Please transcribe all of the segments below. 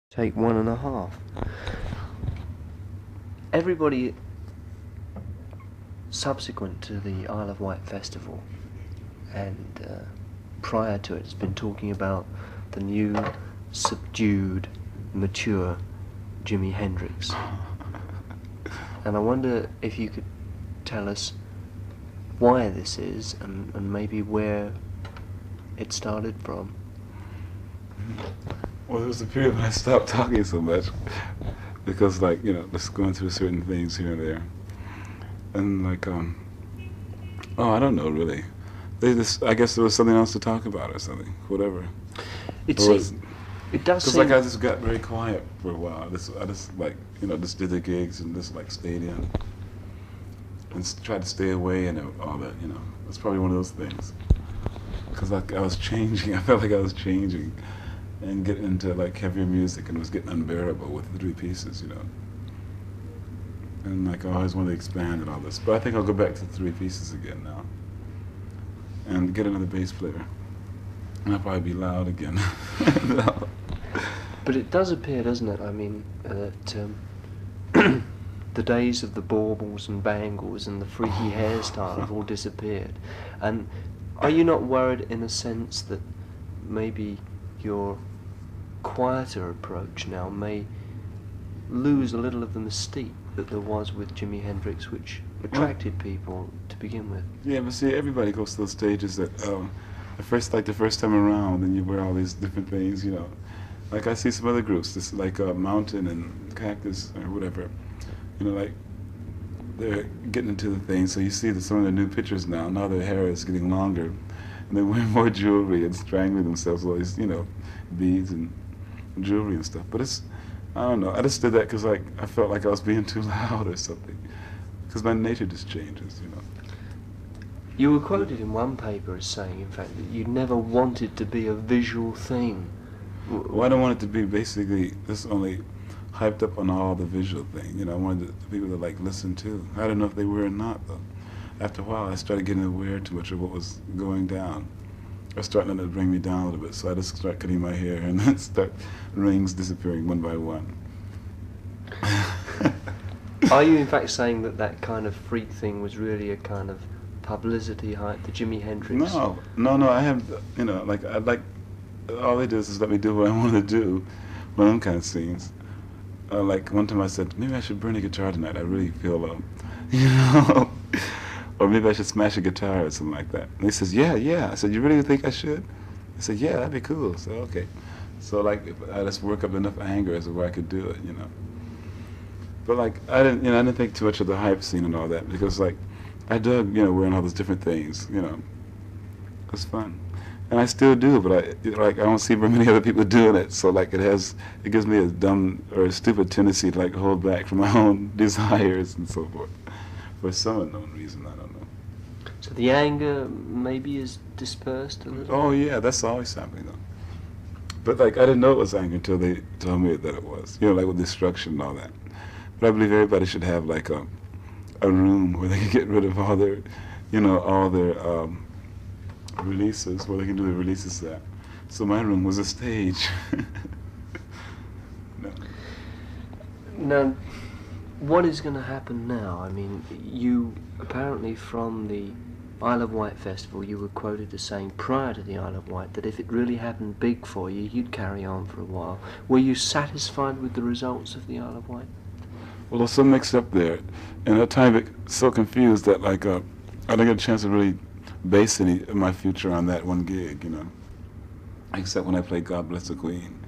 Take 1.5. Everybody subsequent to the Isle of Wight festival and prior to it has been talking about the new, subdued, mature Jimi Hendrix. And I wonder if you could tell us why this is and maybe where it started from. Well, there was a period when I stopped talking so much because, like, just going through certain things here and there, and I don't know really. I guess there was something else to talk about or something, whatever. It does Because seem... I just got very quiet for a while. I just did the gigs and just stayed in and tried to stay away and all that. It's probably one of those things. Because I was changing. I felt like I was changing. And get into heavier music, and it was getting unbearable with the three pieces, And I always wanted to expand and all this, but I think I'll go back to the three pieces again now, and get another bass player, and I'll probably be loud again. No. But it does appear, doesn't it? I mean, that the days of the baubles and bangles and the freaky hairstyle have all disappeared. And are you not worried in a sense that maybe your quieter approach now may lose a little of the mystique that there was with Jimi Hendrix, which attracted people to begin with? Yeah, but see, everybody goes through those stages that the first time around, and you wear all these different things, Like I see some other groups, this Mountain and Cactus or whatever, they're getting into the thing. So you see that some of their new pictures now their hair is getting longer, and they're wearing more jewelry and strangling themselves with all these, beads and jewelry and stuff. But I don't know. I just did that because I felt like I was being too loud or something. Because my nature just changes, You were quoted in one paper as saying, in fact, that you never wanted to be a visual thing. Well, I don't want it to be basically just only hyped up on all the visual thing. I wanted the people to listen to. I don't know if they were or not, though. After a while, I started getting aware too much of what was going down. Or starting to bring me down a little bit, so I just start cutting my hair and then start rings disappearing one by one. Are you in fact saying that kind of freak thing was really a kind of publicity hype, the Jimi Hendrix? No, I have, all they do is let me do what I want to do, one of them kind of scenes. One time I said, maybe I should burn a guitar tonight, I really feel, or maybe I should smash a guitar or something like that. And he says, yeah. I said, you really think I should? I said, yeah, that'd be cool. So, okay. So, I just work up enough anger as to where I could do it, But, I didn't think too much of the hype scene and all that, because, I dug, wearing all those different things, It's fun. And I still do, but I don't see very many other people doing it, so, it gives me a dumb or a stupid tendency to, hold back from my own desires and so forth. For some unknown reason, I don't know. So the anger maybe is dispersed a little? Oh, yeah, that's always happening, though. But, I didn't know it was anger until they told me that it was, with destruction and all that. But I believe everybody should have, a room where they can get rid of all their, all their releases, where they can do the releases at. So my room was a stage. No. Now, what is going to happen now? I mean, you apparently from the Isle of Wight festival, you were quoted as saying prior to the Isle of Wight that if it really happened big for you, you'd carry on for a while. Were you satisfied with the results of the Isle of Wight? Well, there's so mixed up there, and at times it's so confused that I didn't get a chance to really base any of my future on that one gig, except when I played God Bless the Queen.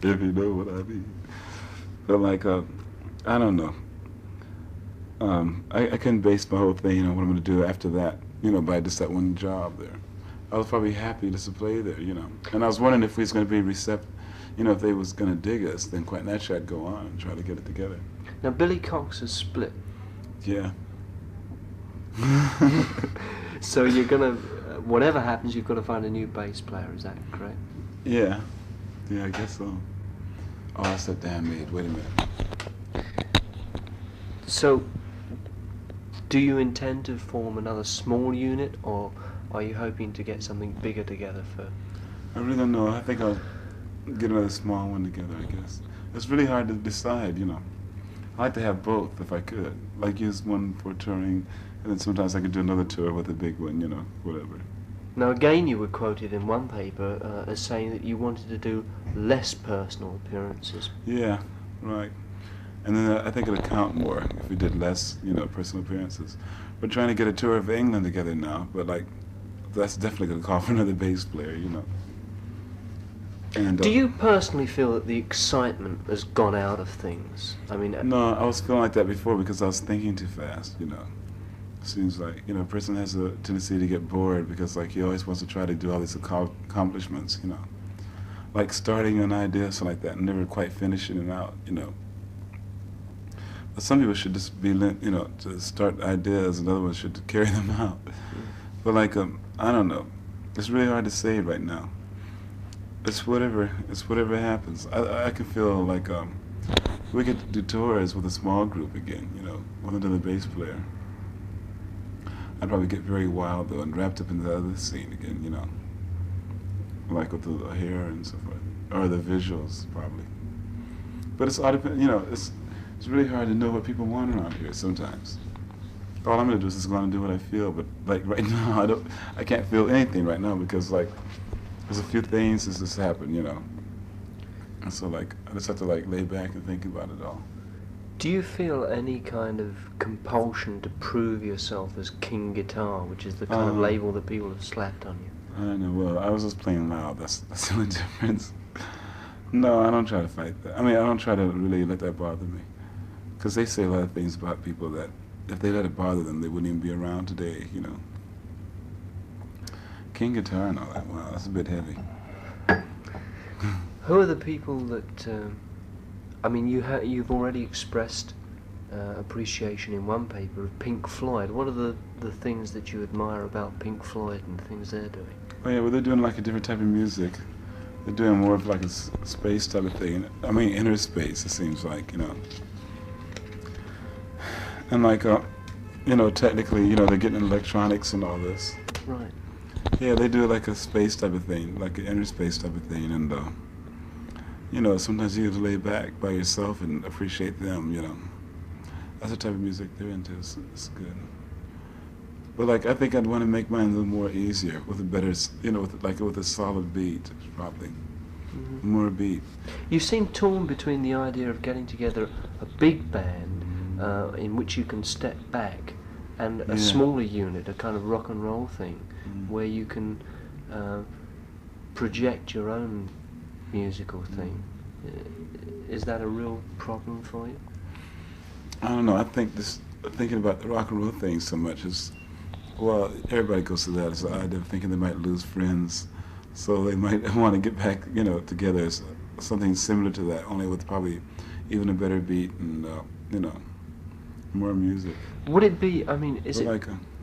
If you know what I mean. But I don't know. I couldn't base my whole thing, what I'm going to do after that, by just that one job there. I was probably happy just to play there, And I was wondering if we was going to be receptive, if they was going to dig us, then quite naturally I'd go on and try to get it together. Now, Billy Cox has split. Yeah. So you're going to, whatever happens, you've got to find a new bass player, is that correct? Yeah. Yeah, I guess so. Oh, that's that damn maid. Wait a minute. So, do you intend to form another small unit, or are you hoping to get something bigger together for I really don't know. I think I'll get another small one together, I guess. It's really hard to decide, you know. I like to have both if I could. Like use one for touring, and then sometimes I could do another tour with a big one, you know, whatever. Now again, you were quoted in one paper as saying that you wanted to do less personal appearances. Yeah, right. And then I think it'd count more if we did less, you know, personal appearances. We're trying to get a tour of England together now, but like, that's definitely going to call for another bass player, you know. And, Do you personally feel that the excitement has gone out of things? I mean, no, I was feeling like that before because I was thinking too fast, you know. Seems like, you know, a person has a tendency to get bored because, like, he always wants to try to do all these accomplishments, you know. Like starting an idea, something like that, and never quite finishing it out, you know. But some people should just be, you know, to start ideas, and other ones should carry them out. But, like, I don't know. It's really hard to say right now. It's whatever happens. I can feel like we could do tours with a small group again, you know, with another bass player. I'd probably get very wild though and wrapped up in the other scene again, you know, like with the hair and so forth, or the visuals probably. But it's all depend, you know, it's really hard to know what people want around here sometimes. All I'm gonna do is just go on and do what I feel. But like right now, I can't feel anything right now because like. There's a few things that's just happened, you know. And so, like, I just have to, like, lay back and think about it all. Do you feel any kind of compulsion to prove yourself as King Guitar, which is the kind of label that people have slapped on you? I know, well, I was just playing loud. That's the only difference. No, I don't try to fight that. I mean, I don't try to really let that bother me. Because they say a lot of things about people that if they let it bother them, they wouldn't even be around today, you know. King Guitar and all that, wow, that's a bit heavy. Who are the people that, I mean, you've already expressed appreciation in one paper of Pink Floyd. What are the things that you admire about Pink Floyd and the things they're doing? Oh yeah, well they're doing like a different type of music. They're doing more of like a space type of thing. I mean, inner space, it seems like, you know. And like, you know, technically, you know, they're getting electronics and all this. Right. Yeah, they do like a space type of thing, like an inner space type of thing, and you know, sometimes you have to lay back by yourself and appreciate them, you know. That's the type of music they're into. It's good. But like, I think I'd want to make mine a little more easier with a better, you know, with a solid beat, probably. Mm-hmm. More beat. You seem torn between the idea of getting together a big band in which you can step back, and a smaller unit, a kind of rock and roll thing, where you can project your own musical thing. Is that a real problem for you? I don't know. I think thinking about the rock and roll thing so much is, well, everybody goes through that. It's the idea of thinking they might lose friends, so they might want to get back, you know, together. It's something similar to that, only with probably even a better beat and, you know, more music. Would it be, I mean,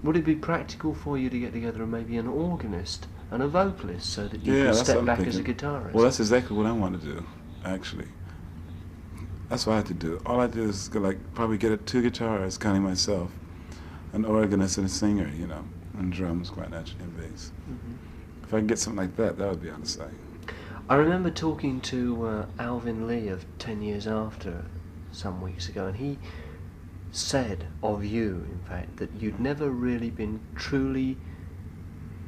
would it be practical for you to get together maybe an organist and a vocalist so that you can step back as a guitarist? Well, that's exactly what I want to do, actually. That's what I have to do. All I do is like probably get two guitarists, counting myself, an organist and a singer, you know, and drums quite naturally and bass. Mm-hmm. If I can get something like that, that would be on the side. I remember talking to Alvin Lee of 10 Years After some weeks ago, and he said of you, in fact, that you'd never really been truly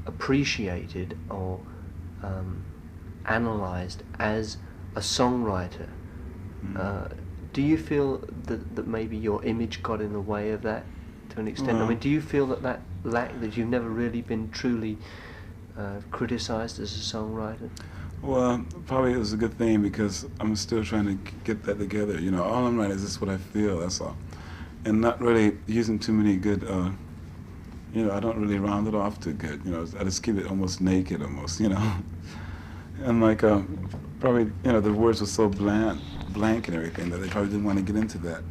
appreciated or analysed as a songwriter. Do you feel that maybe your image got in the way of that to an extent? I mean, do you feel that you've never really been truly criticised as a songwriter? Well, probably it was a good thing because I'm still trying to get that together. You know, all I'm writing is just what I feel, that's all. And not really using too many good, you know, I don't really round it off too good. You know, I just keep it almost naked, almost, you know. And like, probably, you know, the words were so blank and everything that they probably didn't want to get into that.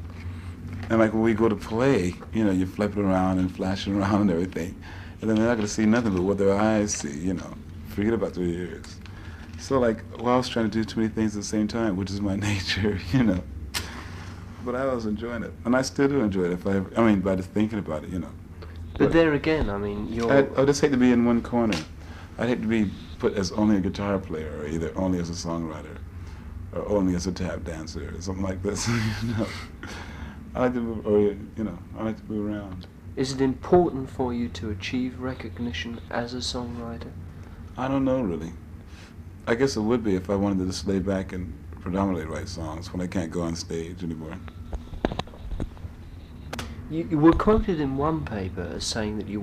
And like when we go to play, you know, you're flipping around and flashing around and everything. And then they're not going to see nothing but what their eyes see, you know. Forget about their ears. So like, well, I was trying to do too many things at the same time, which is my nature, you know. But I was enjoying it, and I still do enjoy it. I mean, by just thinking about it, you know. But there again, I mean, I just hate to be in one corner. I'd hate to be put as only a guitar player, or either only as a songwriter, or only as a tap dancer, or something like this. You know, I like to move, or I like to move around. Is it important for you to achieve recognition as a songwriter? I don't know really. I guess it would be if I wanted to just lay back and predominantly write songs when I can't go on stage anymore. You were quoted in one paper as saying that you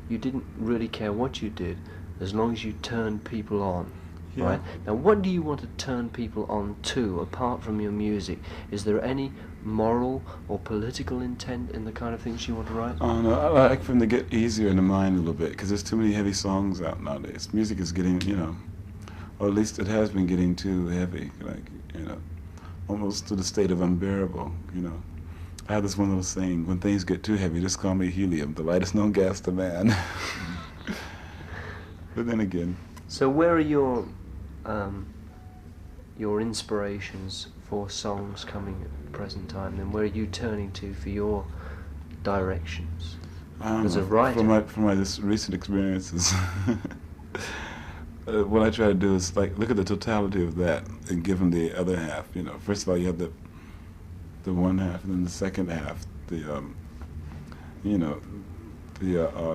didn't really care what you did as long as you turned people on, Yeah. right? Now, what do you want to turn people on to apart from your music? Is there any moral or political intent in the kind of things you want to write? Oh no, I like for them to get easier in the mind a little bit, because there's too many heavy songs out nowadays. Music is getting, or at least it has been getting too heavy, like, almost to the state of unbearable, I have this one little saying: when things get too heavy, just call me helium, the lightest known gas to man. But then again... So where are your inspirations for songs coming at the present time, and where are you turning to for your directions as a writer? From my recent experiences, what I try to do is look at the totality of that and give them the other half. First of all, you have the one half, and then the second half, the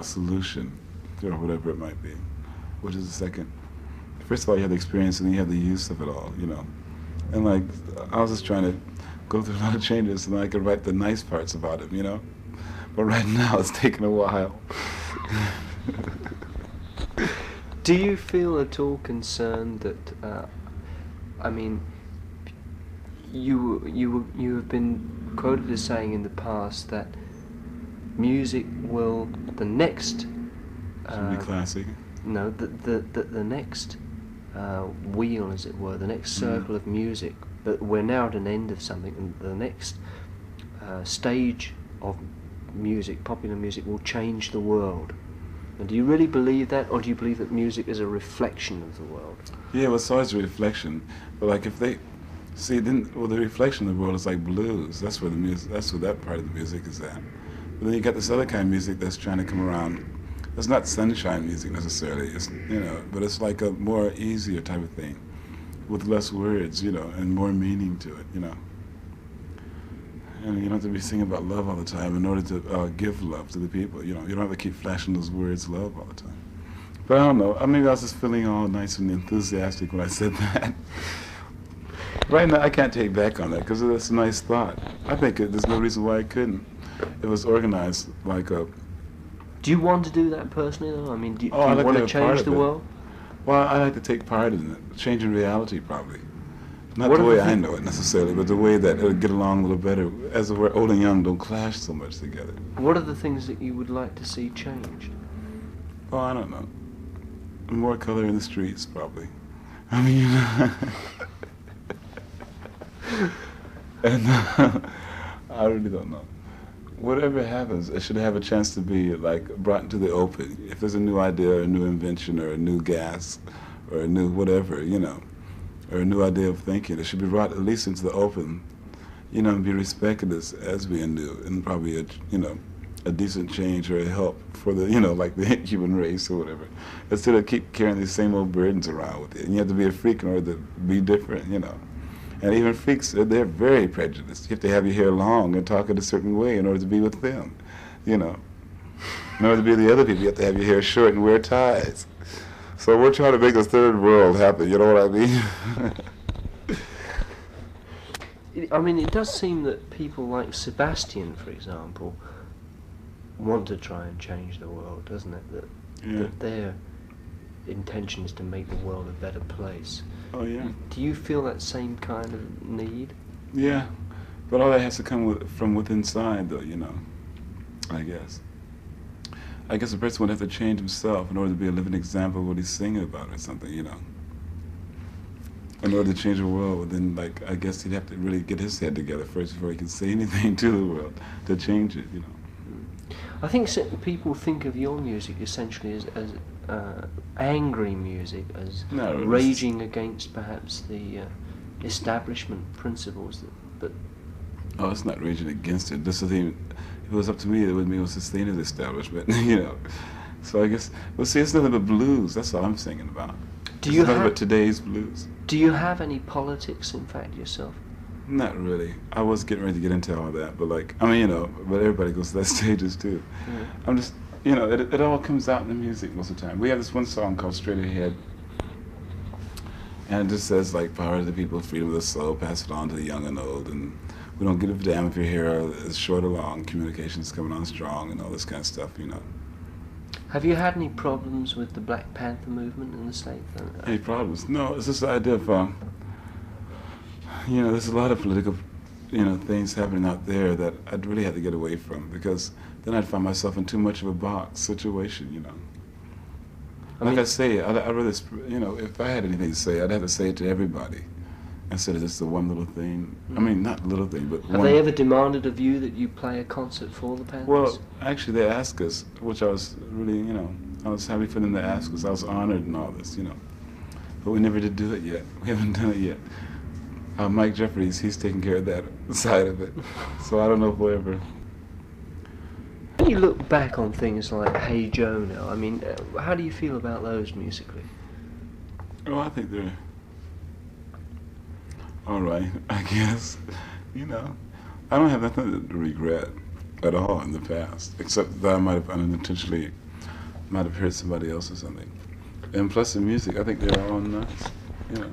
solution, or whatever it might be, which is the second. First of all, you have the experience, and then you have the use of it all, And I was just trying to go through a lot of changes, and then I could write the nice parts about it, But right now, it's taken a while. Do you feel at all concerned that, you have been quoted as saying in the past that music will, the next... Should be classic. No, the next wheel, as it were, the next circle of music, that we're now at an end of something, and the next stage of music, popular music, will change the world. And do you really believe that, or do you believe that music is a reflection of the world? Yeah, well, it's always a reflection. But if they see, the reflection of the world is like blues. That's where that part of the music is at. But then you got this other kind of music that's trying to come around. It's not sunshine music necessarily. It's but it's like a more easier type of thing, with less words, and more meaning to it, And you don't have to be singing about love all the time in order to give love to the people. You don't have to keep flashing those words, love, all the time. But I don't know. Maybe I was just feeling all nice and enthusiastic when I said that. Right now, I can't take back on that because it's a nice thought. I think there's no reason why I couldn't. It was organized like a... Do you want to do that personally, though? Do you I'd like want to have part change of the it. world? Well, I like to take part in it, changing reality probably. Not What the are way the I know it necessarily, but the way that it'll get along a little better, as if we're old and young don't clash so much together. What are the things that you would like to see changed? Oh, I don't know. More color in the streets, probably. And I really don't know. Whatever happens, it should have a chance to be brought into the open. If there's a new idea, or a new invention, or a new gas, or a new whatever, or a new idea of thinking, it should be brought at least into the open, and be respected as being new, and probably a decent change or a help for the the human race or whatever, instead of keep carrying these same old burdens around with you. And you have to be a freak in order to be different, And even freaks, they're very prejudiced. You have to have your hair long and talk in a certain way in order to be with them, In order to be with the other people, you have to have your hair short and wear ties. So we're trying to make the third world happen, you know what I mean? It does seem that people like Sebastian, for example, want to try and change the world, doesn't it? That their intention is to make the world a better place. Oh, yeah. Do you feel that same kind of need? Yeah, but all that has to come from within inside, though, I guess. I guess a person would have to change himself in order to be a living example of what he's singing about or something, In order to change the world, then, I guess he'd have to really get his head together first before he can say anything to the world to change it, I think people think of your music essentially as angry music, as No, it's- raging against perhaps the establishment principles. But Oh, it's not raging against it. This is if it was up to me, it would sustain the establishment, So I guess, well, see, it's nothing but blues. That's all I'm singing about. Do you it's nothing have but today's blues. Do you have any politics, in fact, yourself? Not really. I was getting ready to get into all that, but like, I mean, you know, but everybody goes to that stages too. Yeah. I'm just, you know, it all comes out in the music most of the time. We have this one song called Straight Ahead, and it just says like, power to the people, freedom of the soul, pass it on to the young and old, and we don't give a damn if your hair is short or long, communication's coming on strong, and all this kind of stuff, you know. Have you had any problems with the Black Panther movement in the States? Any problems? No, it's just the idea of, you know, there's a lot of political, you know, things happening out there that I'd really have to get away from, because then I'd find myself in too much of a box situation, you know. Like I say, I'd rather, you know, if I had anything to say, I'd have to say it to everybody instead of just the one little thing. I mean, not little thing, but Have they ever demanded of you that you play a concert for the Panthers? Well, actually, they asked us, which I was really, you know, I was happy for them to ask us. I was honored and all this, you know. But we never did do it yet. We haven't done it yet. Mike Jeffries, he's taking care of that side of it. So I don't know if we'll ever. When you look back on things like Hey Joe now, I mean, how do you feel about those musically? Oh, I think they're all right, I guess. You know, I don't have nothing to regret at all in the past, except that I might have unintentionally might have heard somebody else or something. And plus the music, I think they're all nice. You know,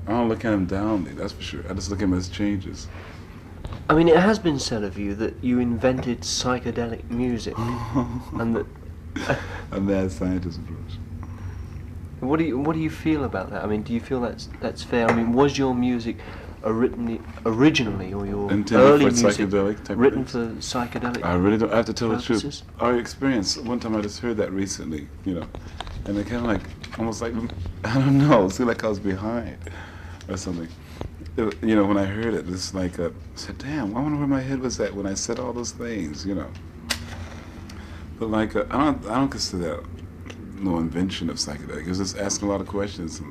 I don't look at them downly, that's for sure. I just look at them as changes. I mean, it has been said of you that you invented psychedelic music, and that. A mad scientist approach. What do you feel about that? I mean, do you feel that's fair? I mean, was your music originally, or your Intended early for music psychedelic type written of for psychedelic? I really don't. I have to tell purposes? the truth. Our experience. One time I just heard that recently, you know, and it kind of like almost like I don't know. It seemed like I was behind or something. You know, when I heard it, it's like I said, "Damn, I wonder where my head was at when I said all those things," you know. But like, I don't consider that no invention of psychedelic. It was just asking a lot of questions.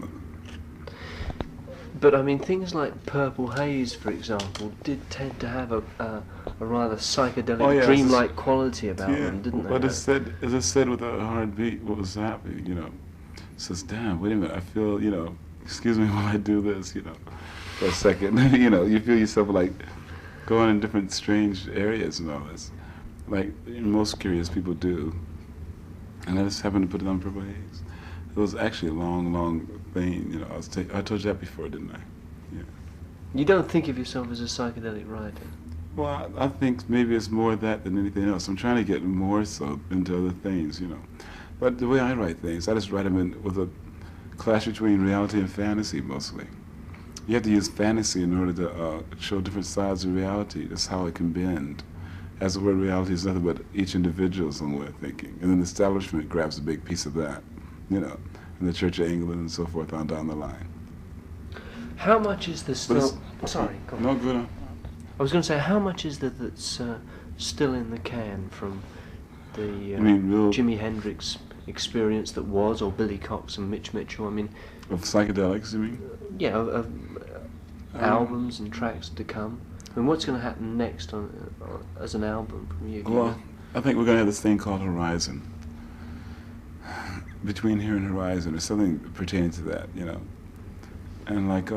But I mean, things like Purple Haze, for example, did tend to have a rather psychedelic, dreamlike quality about them, didn't they? But it said, as I said, with a hard beat, what was happening, you know. It says, damn, wait a minute, I feel, you know, excuse me while I do this, you know, for a second. You know, you feel yourself like going in different strange areas and all this, like most curious people do. And I just happened to put it on Purple Haze. It was actually a long, long thing, you know. I told you that before, didn't I? Yeah. You don't think of yourself as a psychedelic writer? Well, I think maybe it's more that than anything else. I'm trying to get more so into other things, you know. But the way I write things, I just write them with a clash between reality and fantasy, mostly. You have to use fantasy in order to show different sides of reality. That's how it can bend. As the word reality is nothing but each individual's own way of thinking. And then the establishment grabs a big piece of that, you know, and the Church of England and so forth on down the line. How much is the still... Sorry, go on. No, good on. I was going to say, how much is there that's still in the can from the Jimi Hendrix experience that was, or Billy Cox and Mitch Mitchell? I mean... Of psychedelics, you mean? Yeah, of albums and tracks to come. I mean, what's going to happen next as an album from you? Well, I think we're going to have this thing called Horizon. Between Here and Horizon, or something pertaining to that, you know. And like,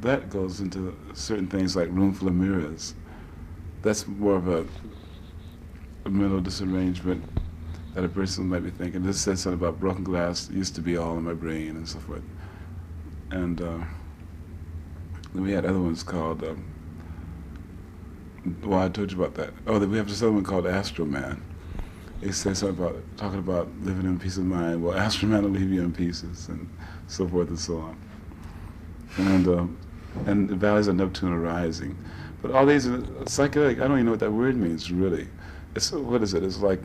that goes into certain things like Room Full of Mirrors. That's more of a mental disarrangement that a person might be thinking. This says something about broken glass used to be all in my brain and so forth. And then we had other ones called, well, I told you about that. Oh, we have this other one called Astro Man. It says something about talking about living in peace of mind. Well, Astro Man will leave you in pieces, and so forth and so on. And the valleys of Neptune are rising. But all these are psychedelic. I don't even know what that word means, really. It's, what is it? It's like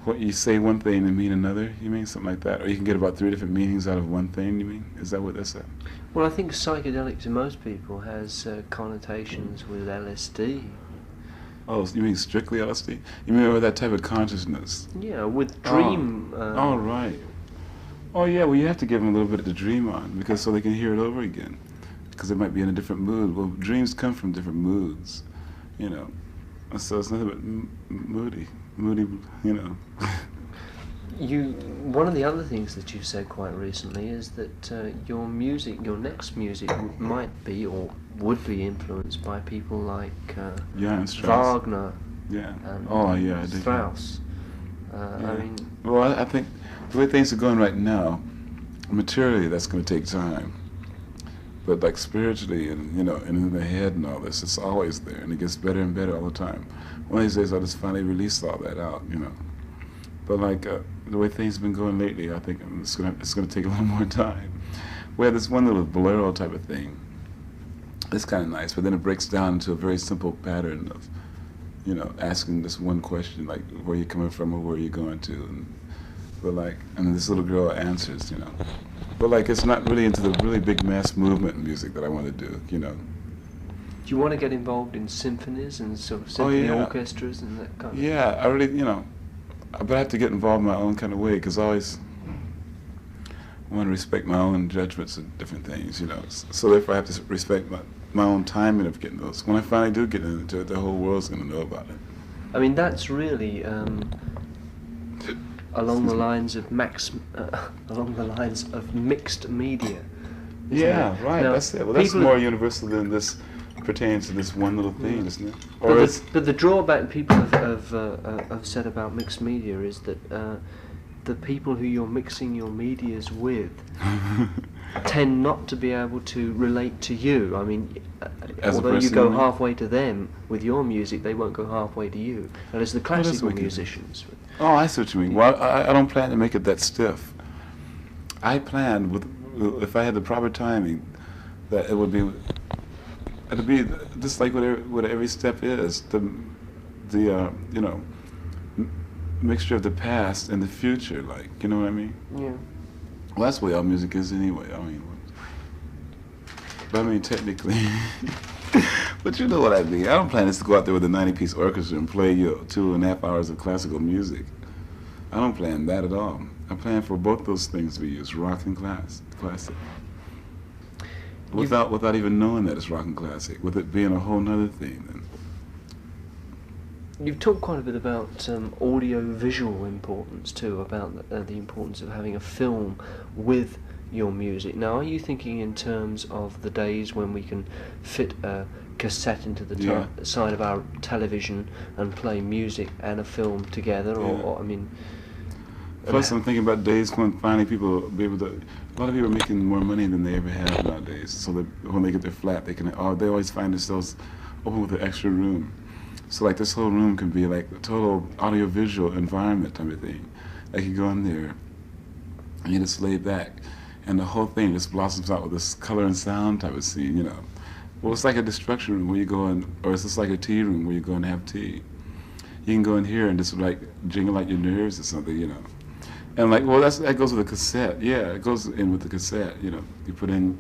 what you say one thing and mean another, you mean? Something like that? Or you can get about 3 different meanings out of one thing, you mean? Is that what that's at? Well, I think psychedelic to most people has connotations with LSD. Oh, you mean strictly LSD? You mean with that type of consciousness? Yeah, with dream... Oh, right. Oh, yeah, well, you have to give them a little bit to dream on, because so they can hear it over again, because they might be in a different mood. Well, dreams come from different moods, you know. So it's nothing but moody. moody, you know. One of the other things that you've said quite recently is that your music, your next music, might be or would be influenced by people like Yeah, and Strauss. Wagner Yeah. and Oh, yeah, I dig Strauss. Yeah. I mean, well, I think the way things are going right now, materially, that's going to take time. But like spiritually and, you know, and in the head and all this, it's always there, and it gets better and better all the time. One of these days, I'll just finally release all that out, you know. But like the way things have been going lately, I think it's gonna take a little more time. We have this one little bolero type of thing. It's kind of nice, but then it breaks down into a very simple pattern of, you know, asking this one question, like where you coming from or where you going to, and this little girl answers, you know. But like it's not really into the really big mass movement music that I want to do, you know. do you want to get involved in symphonies and sort of symphony orchestras and that kind of? Yeah, I really, you know, but I have to get involved in my own kind of way because I always want to respect my own judgments of different things, you know. So therefore, I have to respect my own timing of getting those. When I finally do get into it, the whole world's going to know about it. I mean, that's really along the lines of mixed media. Yeah, it? right. Now, that's it. Well, that's more universal than this pertains to this one little thing, isn't it? But the drawback people have said about mixed media is that the people who you're mixing your medias with tend not to be able to relate to you. I mean, although you go halfway to them with your music, they won't go halfway to you. And it's the classical musicians. Oh, I see what you mean. Well, I don't plan to make it that stiff. I planned if I had the proper timing, that it'd be just like what every step is. The you know, mixture of the past and the future, like, you know what I mean? Yeah. Well, that's the way all music is anyway. But I mean, technically, but you know what I mean. I don't plan this to go out there with a 90-piece orchestra and play you 2.5 hours of classical music. I don't plan that at all. I plan for both those things to be used, rock and classic. Without even knowing that it's rock and classic, with it being a whole nother thing. Then. You've talked quite a bit about audio-visual importance too, about the importance of having a film with your music. Now, are you thinking in terms of the days when we can fit a cassette into the side of our television and play music and a film together, or I mean? Plus, I'm thinking about days when finally people will be able to. A lot of people are making more money than they ever have nowadays. So that when they get their flat, they always find themselves open with an extra room. So like this whole room can be like a total audio-visual environment type of thing. Like you go in there and you just lay back, and the whole thing just blossoms out with this color and sound type of scene, you know. Well, it's like a destruction room where you go in, or it's just like a tea room where you go and have tea. You can go in here and just like jingle like your nerves or something, you know. And like, well, that goes with a cassette. Yeah, it goes in with the cassette, you know. You put in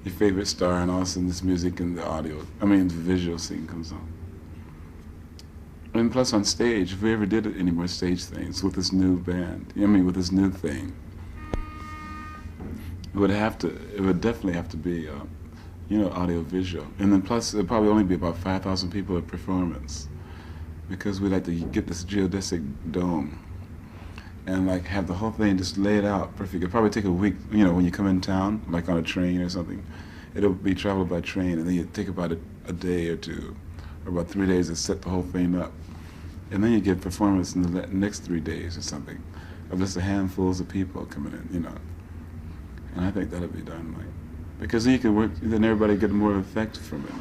your favorite star, and all of a sudden this music and the audio, the visual scene comes on. And plus on stage, if we ever did any more stage things with this new band, with this new thing, it would definitely have to be, audio visual. And then plus it'd probably only be about 5,000 people at performance, because we like to get this geodesic dome and like have the whole thing just laid out perfect. It'd probably take a week, when you come in town, like on a train or something. It'll be traveled by train, and then you take about a day or two, or about 3 days to set the whole thing up. And then you get performance in the next 3 days or something of just a handfuls of people coming in, And I think that'll be done, because then you can work, then everybody get more effect from it,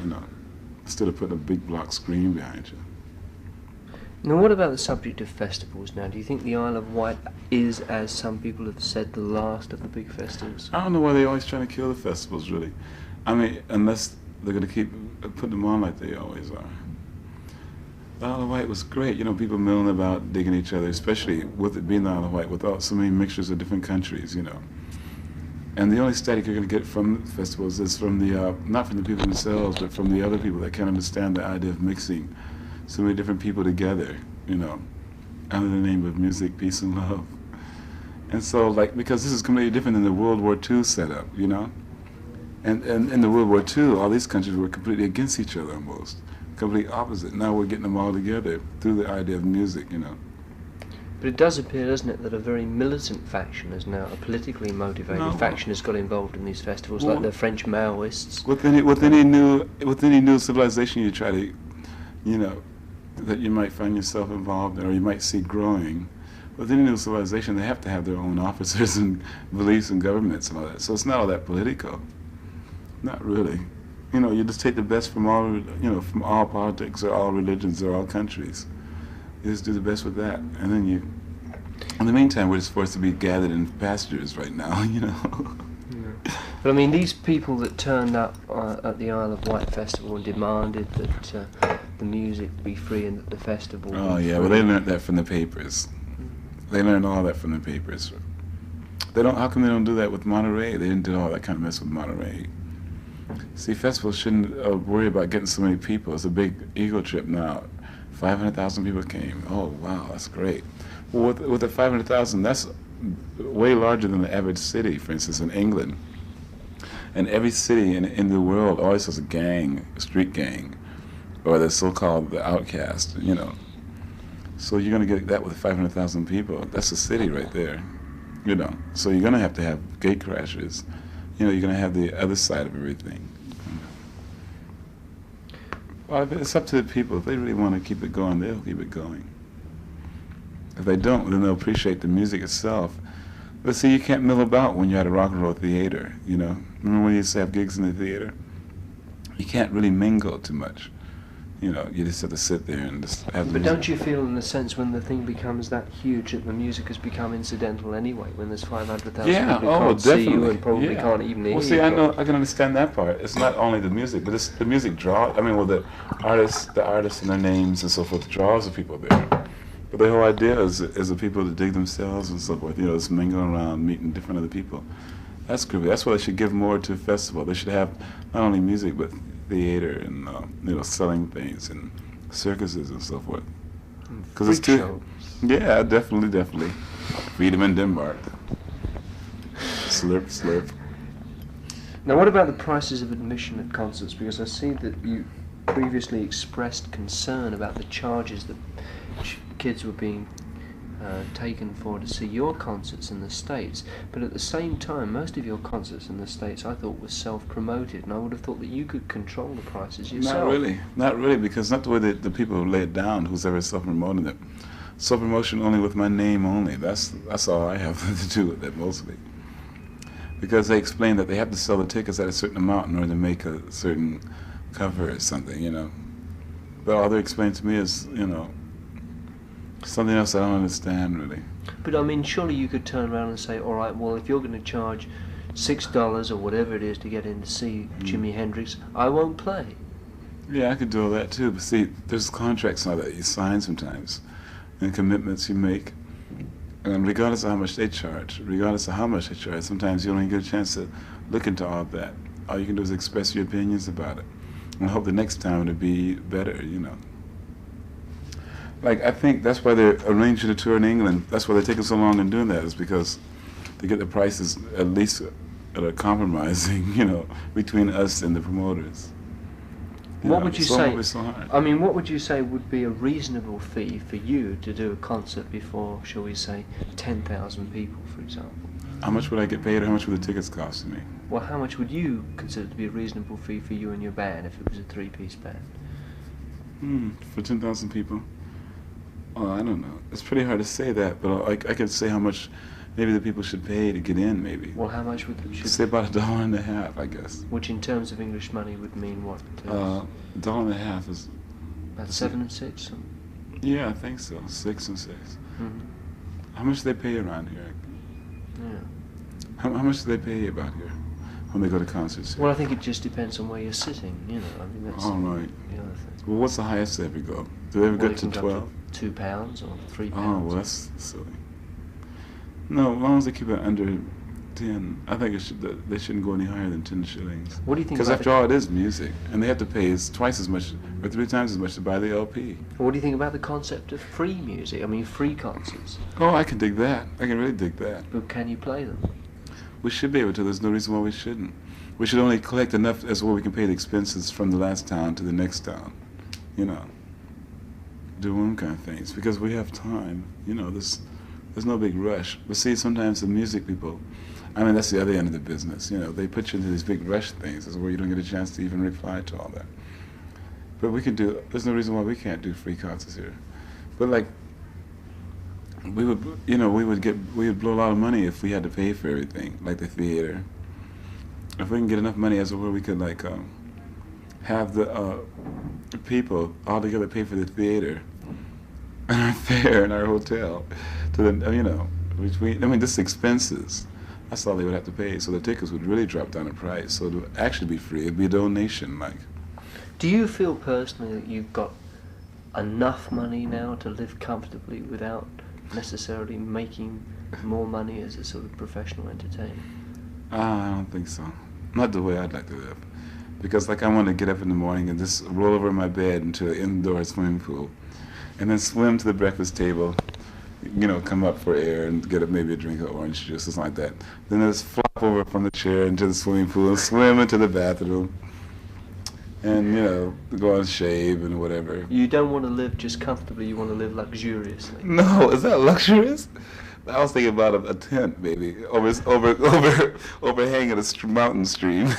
instead of putting a big block screen behind you. Now, what about the subject of festivals now? Do you think the Isle of Wight is, as some people have said, the last of the big festivals? I don't know why they're always trying to kill the festivals, really. Unless they're going to keep putting them on like they always are. The Isle of Wight was great, people milling about, digging each other, especially with it being the Isle of Wight, without so many mixtures of different countries, And the only static you're going to get from festivals is from the, not from the people themselves, but from the other people that can't understand the idea of mixing so many different people together, under the name of music, peace, and love. And so, because this is completely different than the World War II setup, And in the World War II, all these countries were completely against each other almost, completely opposite. Now we're getting them all together through the idea of music, But it does appear, doesn't it, that a very militant faction is now, a politically motivated faction has got involved in these festivals, like the French Maoists. With any new civilization you try to, you know, that you might find yourself involved in, or you might see growing, with any new civilization, they have to have their own officers and beliefs and governments and all that. So it's not all that political. Not really. You know, you just take the best from all, you know, from all politics or all religions or all countries. You just do the best with that, and then you. In the meantime, we're just forced to be gathered in pastures right now, you know. Yeah. But I mean, these people that turned up at the Isle of Wight festival and demanded that the music be free and that the festival. Oh be yeah, free. well they learned that from the papers. They learned all that from the papers. They don't. How come they don't do that with Monterey? They didn't do all that kind of mess with Monterey. See, festivals shouldn't worry about getting so many people. It's a big ego trip now. 500,000 people came. Oh wow, that's great. Well, with the 500,000, that's way larger than the average city. For instance, in England, and every city in the world always has a gang, a street gang, or the so-called the outcast. You know. So you're going to get that with 500,000 people. That's a city right there. You know. So you're going to have gate crashers. You know, you're going to have the other side of everything. Well, it's up to the people. If they really want to keep it going, they'll keep it going. If they don't, then they'll appreciate the music itself. But see, you can't mill about when you're at a rock and roll theater, you know. Remember when you used to have gigs in the theater? You can't really mingle too much. You know, you just have to sit there and just have the But music. don't you feel, in a sense, when the thing becomes that huge that the music has become incidental anyway, when there's 500,000 Yeah, people who can't see you and probably yeah. can't even hear Well, see, you? I can understand that part. It's not only the music, but it's the music draw. I mean, well, the artists and their names and so forth draws the people there. But the whole idea is the people to dig themselves and so forth. You know, just mingling around, meeting different other people. That's groovy. That's why they should give more to a festival. They should have not only music but theater and you know, selling things and circuses and so forth. Because it's too. Shows. Yeah, definitely. Freedom in Denmark. Slurp, slurp. Now, what about the prices of admission at concerts? Because I see that you previously expressed concern about the charges that kids were being taken for to see your concerts in the States. But at the same time, most of your concerts in the States I thought was self-promoted, and I would have thought that you could control the prices yourself. Not really, because not the way that the people who lay it down, who's ever self-promoted it. Self-promotion only with my name only. That's all I have to do with it mostly. Because they explain that they have to sell the tickets at a certain amount in order to make a certain cover or something, you know. But all they explain to me is, you know, something else I don't understand really. But I mean, surely you could turn around and say, all right, well, if you're going to charge $6 or whatever it is to get in to see Jimi Hendrix, I won't play. Yeah, I could do all that too, but see, there's contracts now that you sign sometimes, and commitments you make, and regardless of how much they charge, sometimes you don't even get a chance to look into all of that. All you can do is express your opinions about it, and hope the next time it'll be better, you know. Like, I think that's why they're arranging a tour in England. That's why they're taking so long in doing that, is because they get the prices at least at a compromising, you know, between us and the promoters. What would you say? So hard. I mean, what would you say would be a reasonable fee for you to do a concert before, shall we say, 10,000 people, for example? How much would I get paid, or how much would the tickets cost me? Well, how much would you consider to be a reasonable fee for you and your band if it was a three-piece band? For 10,000 people? Oh, I don't know. It's pretty hard to say that, but I could say how much maybe the people should pay to get in, maybe. Well, how much would you Say about $1.50, I guess. Which in terms of English money would mean what? $1.50 is... About 7 and 6? Yeah, I think so. 6 and 6. Mm-hmm. How much do they pay around here? Yeah. How much do they pay about here when they go to concerts? Well, I think it just depends on where you're sitting, you know. I mean, that's All right. the other thing. Well, what's the highest they ever go? Do they ever Well, get it to can go 12? up to £2 or £3. Oh, well, that's silly. No, as long as they keep it under 10, I think they shouldn't go any higher than 10 shillings. What do you think Because about after all, it is music, and they have to pay twice as much or 3 times as much to buy the LP. What do you think about the concept of free music? I mean, free concerts. Oh, I can dig that. I can really dig that. But can you play them? We should be able to. There's no reason why we shouldn't. We should only collect enough as well we can pay the expenses from the last town to the next town. You know, do one kind of things because we have time. You know, this There's no big rush. But see, sometimes the music people, I mean, that's the other end of the business. You know, they put you into these big rush things. That's where you don't get a chance to even reply to all that. But we can do. There's no reason why we can't do free concerts here. But like, we would, you know, we would blow a lot of money if we had to pay for everything, like the theater. If we can get enough money as where we could like have the people all together pay for the theater and our fare and our hotel, to the, you know, I mean, this expenses. That's all they would have to pay. So the tickets would really drop down in price. So it would actually be free. It'd be a donation, like. Do you feel personally that you've got enough money now to live comfortably without necessarily making more money as a sort of professional entertainer? I don't think so. Not the way I'd like to live. Because like I want to get up in the morning and just roll over in my bed into an indoor swimming pool and then swim to the breakfast table, you know, come up for air and get up maybe a drink of orange juice or something like that. Then just flop over from the chair into the swimming pool and swim into the bathroom and, you know, go and shave and whatever. You don't want to live just comfortably, you want to live luxuriously. No, is that luxurious? I was thinking about a tent, maybe, overhanging a mountain stream.